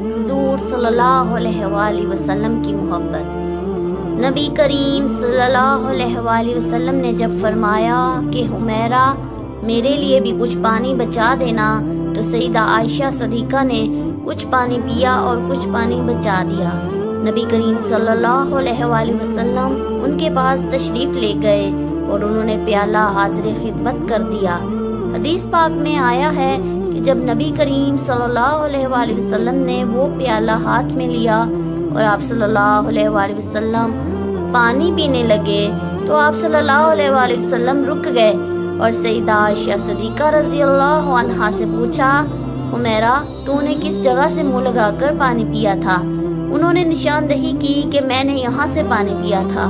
हुजूर सल्लल्लाहु अलैहि वसल्लम की मोहब्बत। नबी करीम सल्लल्लाहु अलैहि वसल्लम ने जब फरमाया कि हुमैरा मेरे लिए भी कुछ पानी बचा देना, तो सईदा आयशा सदीका ने कुछ पानी पिया और कुछ पानी बचा दिया। नबी करीम सल्लल्लाहु अलैहि वसल्लम उनके पास तशरीफ ले गए और उन्होंने प्याला हाजिर खिदमत कर दिया। हदीस पाक में आया है कि जब नबी करीम सल्लल्लाहु अलैहि वसल्लम ने वो प्याला हाथ में लिया और आप सल्लल्लाहु अलैहि वसल्लम पानी पीने लगे, तो आप सल्लल्लाहु अलैहि वसल्लम रुक गए और सईदा आयशा सदीका रज़ी अल्लाह अन्हा से पूछा, हुमैरा तूने किस जगह से मुंह लगाकर पानी पिया था? उन्होंने निशानदही की कि मैंने यहाँ से पानी पिया था।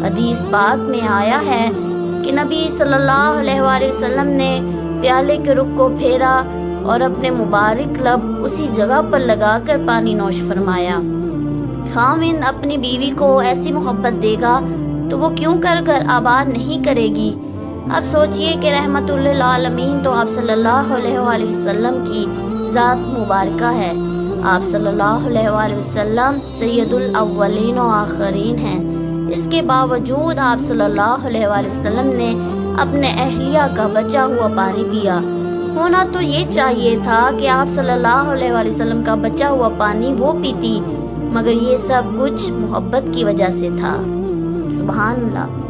हदीस पाक में आया है कि नबी सल्लल्लाहु अलैहि वसल्लम ने प्याले के रुख को फेरा और अपने मुबारक लब उसी जगह पर लगाकर पानी नोश फरमाया। खामिन अपनी बीवी को ऐसी मोहब्बत देगा तो वो क्यों कर कर आबाद नहीं करेगी। अब सोचिए कि रहमतुल लिल आलमीन तो आप सल्लल्लाहु अलैहि वसल्लम की ज़ात मुबारका है। आप सल्लल्लाहु अलैहि वसल्लम सैयदुल अव्वलीन व आखिरीन हैं। इसके बावजूद आप सल्लल्लाहु अलैहि वसल्लम ने अपने अहलिया का बचा हुआ पानी पिया। होना तो ये चाहिए था कि आप सल्लल्लाहु अलैहि वसल्लम का बचा हुआ पानी वो पीती, मगर ये सब कुछ मोहब्बत की वजह से था। सुभान अल्लाह।